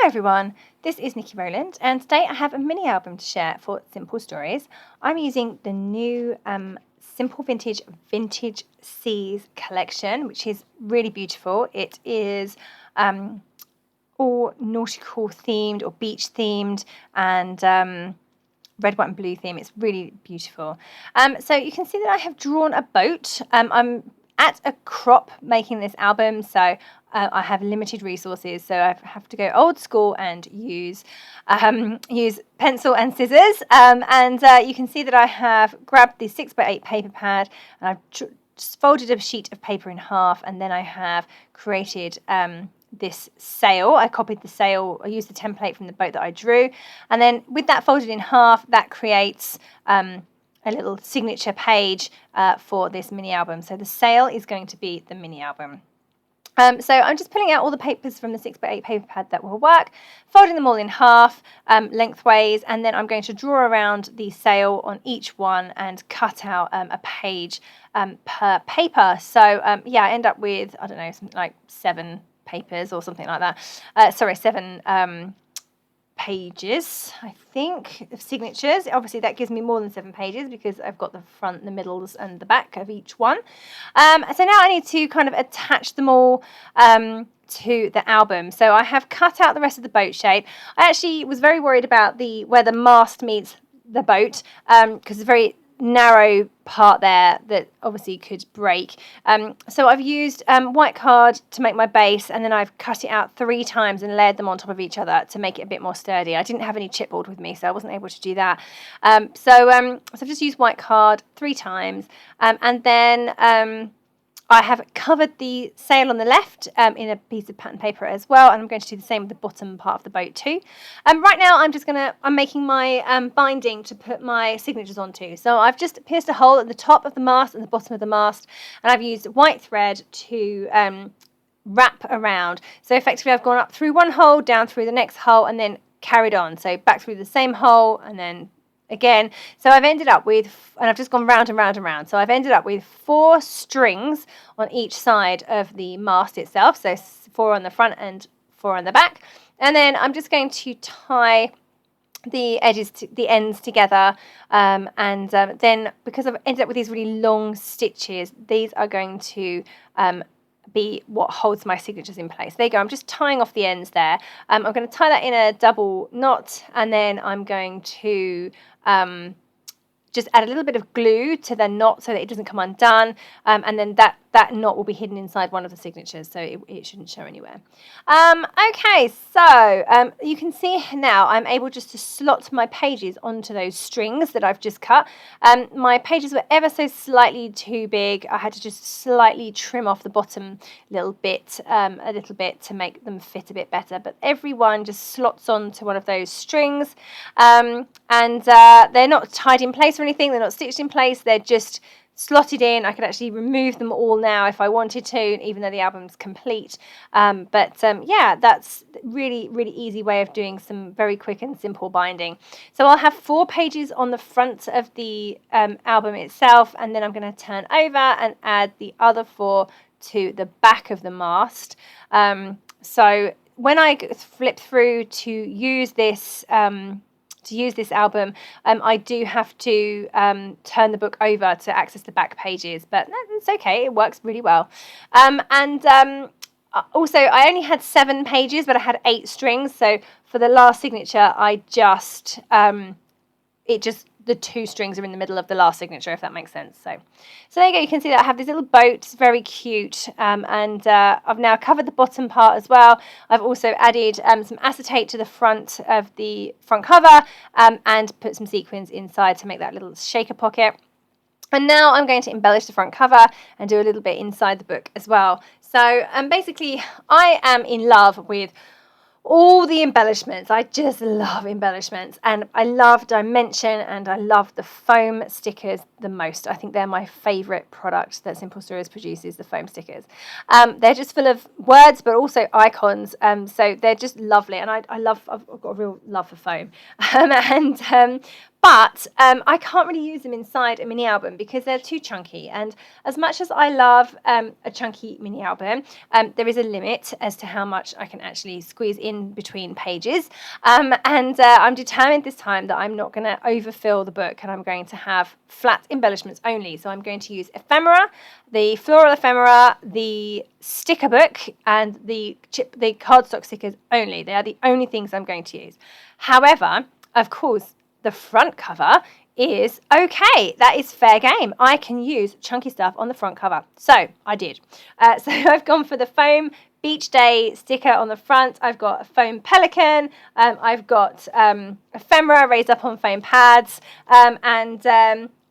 Hello everyone, this is Nikki Rowland and today I have a mini album to share for Simple Stories. I'm using the new Simple Vintage Seas collection, which is really beautiful. It is all nautical themed or beach themed and red, white and blue theme. It's really beautiful. So you can see that I have drawn a boat. I'm at a crop making this album, so I have limited resources, so I have to go old school and use pencil and scissors. And you can see that I have grabbed the 6x8 paper pad and I've just folded a sheet of paper in half, and then I have created this sail. I copied the sail, I used the template from the boat that I drew, and then with that folded in half, that creates a little signature page for this mini album. So the sail is going to be the mini album. So I'm just pulling out all the papers from the 6x8 paper pad that will work, folding them all in half lengthways, and then I'm going to draw around the sail on each one and cut out a page per paper. So yeah, I end up with, I don't know, something like 7 papers or something like that. 7 pages, I think, of signatures. Obviously that gives me more than 7 pages because I've got the front, the middles and the back of each one. So now I need to kind of attach them all to the album. So I have cut out the rest of the boat shape. I actually was very worried about where the mast meets the boat because it's a very narrow part there that obviously could break. So I've used white card to make my base, and then I've cut it out 3 times and layered them on top of each other to make it a bit more sturdy. I didn't have any chipboard with me, so I wasn't able to do that. So I've just used white card 3 times, and then I have covered the sail on the left in a piece of pattern paper as well, and I'm going to do the same with the bottom part of the boat too. Right now I'm making my binding to put my signatures onto. So I've just pierced a hole at the top of the mast and the bottom of the mast, and I've used white thread to wrap around. So effectively I've gone up through one hole, down through the next hole, and then carried on. So back through the same hole and then again. So I've ended up with, and I've just gone round and round and round. So I've ended up with 4 strings on each side of the mast itself. So 4 on the front and 4 on the back. And then I'm just going to tie the ends together. Then because I've ended up with these really long stitches, these are going to be what holds my signatures in place. There you go. I'm just tying off the ends there. I'm going to tie that in a double knot, and then I'm going to just add a little bit of glue to the knot so that it doesn't come undone, and then that knot will be hidden inside one of the signatures, so it shouldn't show anywhere. Okay, so you can see now I'm able just to slot my pages onto those strings that I've just cut. My pages were ever so slightly too big. I had to just slightly trim off the bottom a little bit to make them fit a bit better, but every one just slots onto one of those strings, and they're not tied in place or anything, they're not stitched in place, they're just slotted in. I could actually remove them all now if I wanted to, even though the album's complete. Yeah, that's really, really easy way of doing some very quick and simple binding. So I'll have 4 pages on the front of the album itself, and then I'm going to turn over and add the other 4 to the back of the mast. So when I flip through to use this album, I do have to turn the book over to access the back pages, but it's okay, it works really well. Also, I only had 7 pages, but I had 8 strings, so for the last signature, I just, the 2 strings are in the middle of the last signature, if that makes sense. So there you go. You can see that I have this little boat. It's very cute. And I've now covered the bottom part as well. I've also added some acetate to the front of the front cover and put some sequins inside to make that little shaker pocket. And now I'm going to embellish the front cover and do a little bit inside the book as well. So basically, I am in love with all the embellishments. I just love embellishments, and I love dimension, and I love the foam stickers the most. I think they're my favourite product that Simple Stories produces, the foam stickers. They're just full of words but also icons, so they're just lovely, and I've got a real love for foam. But I can't really use them inside a mini album because they're too chunky. And as much as I love a chunky mini album, there is a limit as to how much I can actually squeeze in between pages. And I'm determined this time that I'm not going to overfill the book, and I'm going to have flat embellishments only. So I'm going to use ephemera, the floral ephemera, the sticker book, and the cardstock stickers only. They are the only things I'm going to use. However, of course, the front cover is okay. That is fair game. I can use chunky stuff on the front cover. So I did. So I've gone for the foam beach day sticker on the front. I've got a foam pelican. I've got ephemera raised up on foam pads.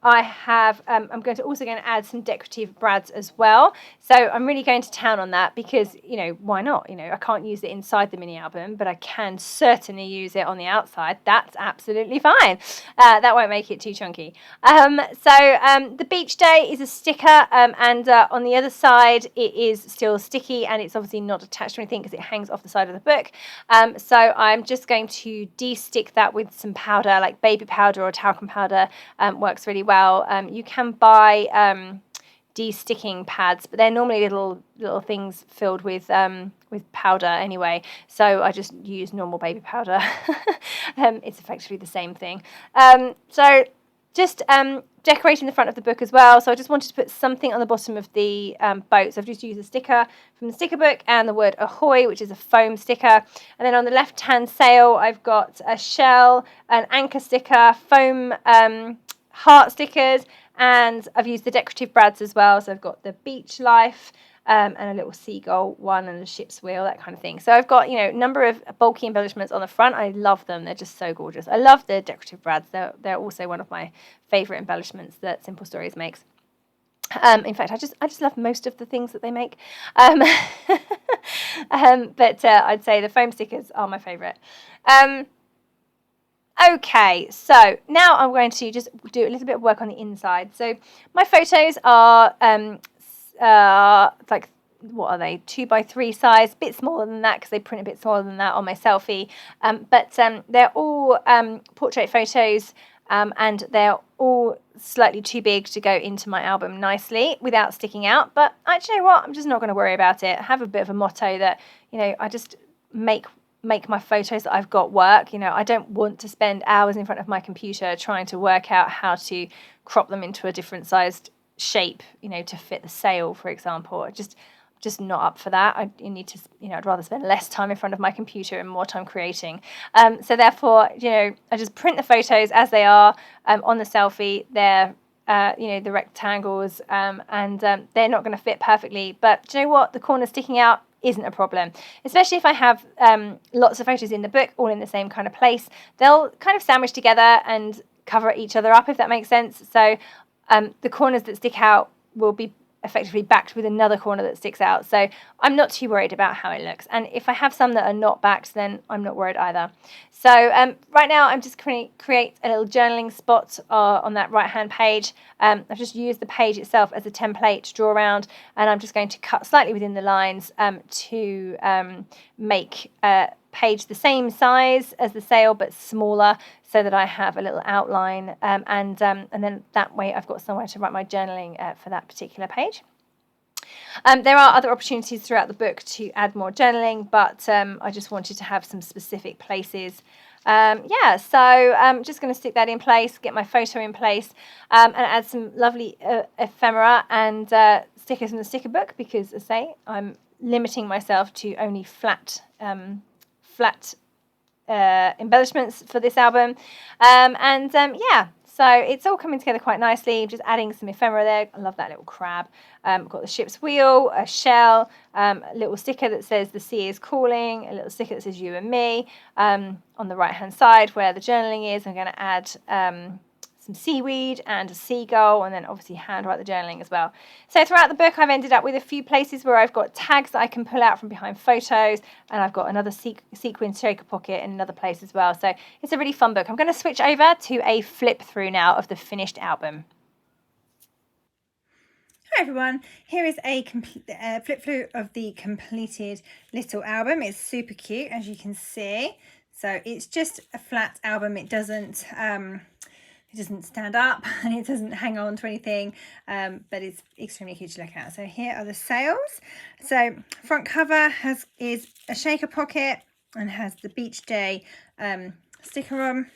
I have, I'm also going to add some decorative brads as well. So I'm really going to town on that because, why not? I can't use it inside the mini album, but I can certainly use it on the outside. That's absolutely fine. That won't make it too chunky. The beach day is a sticker, and on the other side, it is still sticky, and it's obviously not attached to anything because it hangs off the side of the book. So I'm just going to de-stick that with some powder, like baby powder or talcum powder. Works really well. You can buy de-sticking pads, but they're normally little things filled with powder anyway. So I just use normal baby powder. It's effectively the same thing. Just decorating the front of the book as well. So I just wanted to put something on the bottom of the boat. So I've just used a sticker from the sticker book and the word ahoy, which is a foam sticker. And then on the left-hand sail, I've got a shell, an anchor sticker, foam heart stickers, and I've used the decorative brads as well. So I've got the beach life and a little seagull one and a ship's wheel, that kind of thing. So I've got, a number of bulky embellishments on the front. I love them. They're just so gorgeous. I love the decorative brads. They're also one of my favourite embellishments that Simple Stories makes. In fact, I just love most of the things that they make. But I'd say the foam stickers are my favourite. Okay, so now I'm going to just do a little bit of work on the inside. So my photos are like, what are they, 2x3 size, a bit smaller than that because they print a bit smaller than that on my selfie. But they're all portrait photos, and they're all slightly too big to go into my album nicely without sticking out. But actually, you know what? I'm just not going to worry about it. I have a bit of a motto that, I just make my photos that I've got work. I don't want to spend hours in front of my computer trying to work out how to crop them into a different sized shape, to fit the sail, for example. Just not up for that. I'd rather spend less time in front of my computer and more time creating. So therefore, I just print the photos as they are on the selfie. They're the rectangles, and they're not going to fit perfectly. But do you know what? The corner sticking out isn't a problem, especially if I have lots of photos in the book all in the same kind of place. They'll kind of sandwich together and cover each other up, if that makes sense. So the corners that stick out will be effectively backed with another corner that sticks out. So I'm not too worried about how it looks. And if I have some that are not backed, then I'm not worried either. So right now I'm just going to create a little journaling spot on that right-hand page. I've just used the page itself as a template to draw around, and I'm just going to cut slightly within the lines to make page the same size as the sail but smaller, so that I have a little outline, and then that way I've got somewhere to write my journaling for that particular page. There are other opportunities throughout the book to add more journaling, but I just wanted to have some specific places. So I'm just going to stick that in place, get my photo in place, and add some lovely ephemera and stickers from the sticker book, because, as I say, I'm limiting myself to only flat embellishments for this album. So it's all coming together quite nicely. Just adding some ephemera there. I love that little crab. I've got the ship's wheel, a shell, a little sticker that says the sea is calling, a little sticker that says you and me. On the right hand side where the journaling is, I'm going to add some seaweed and a seagull, and then obviously handwrite the journaling as well. So throughout the book I've ended up with a few places where I've got tags that I can pull out from behind photos, and I've got another sequin shaker pocket in another place as well. So it's a really fun book. I'm going to switch over to a flip through now of the finished album. Hi everyone, here is a flip through of the completed little album. It's super cute, as you can see. So it's just a flat album. It doesn't It doesn't stand up and it doesn't hang on to anything, but it's extremely cute to look at. So here are the sails. So front cover is a shaker pocket and has the beach day sticker on.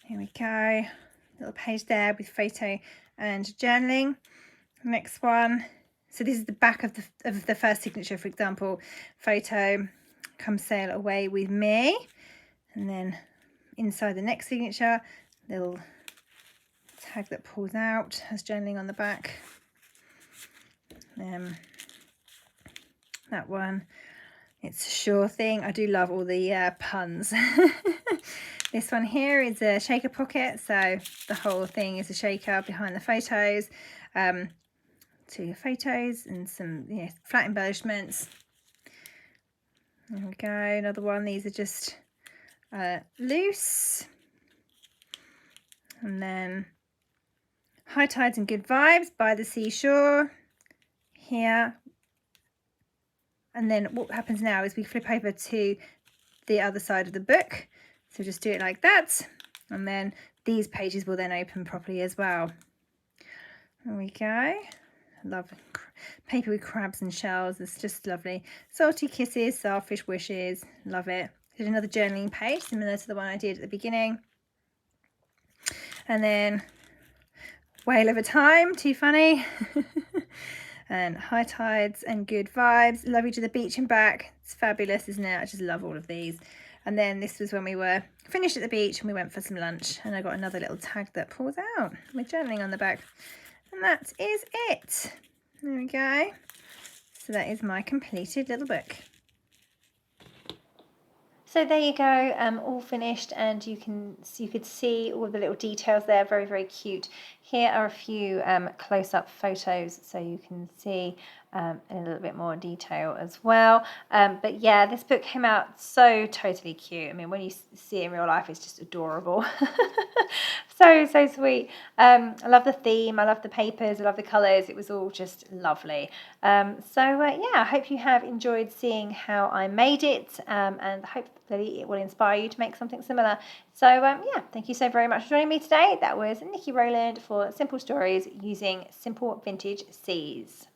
Here we go, little page there with photo and journaling. Next one, so this is the back of the first signature, for example, photo, come sail away with me. And then inside the next signature, little tag that pulls out, has journaling on the back. That one, it's a sure thing. I do love all the puns. This one here is a shaker pocket, so the whole thing is a shaker behind the photos. Two photos and some flat embellishments. There we go, another one. These are just loose. And then high tides and good vibes by the seashore here. And then what happens now is we flip over to the other side of the book. So just do it like that. And then these pages will then open properly as well. There we go. I love paper with crabs and shells. It's just lovely. Salty kisses, starfish wishes. Love it. Did another journaling page similar to the one I did at the beginning. And then whale of a time, too funny. And high tides and good vibes. Love you to the beach and back. It's fabulous, isn't it? I just love all of these. And then this was when we were finished at the beach and we went for some lunch. And I got another little tag that pulls out with journaling on the back. And that is it. There we go. So that is my completed little book. So there you go, all finished, and you could see all the little details there. Very, very cute. Here are a few close-up photos, so you can see in a little bit more detail as well. But yeah, this book came out so totally cute. I mean, when you see it in real life, it's just adorable. So sweet. I love the theme. I love the papers. I love the colours. It was all just lovely. Yeah, I hope you have enjoyed seeing how I made it, and hopefully it will inspire you to make something similar. So yeah, thank you so very much for joining me today. That was Nikki Rowland for Simple Stories using Simple Vintage Seas.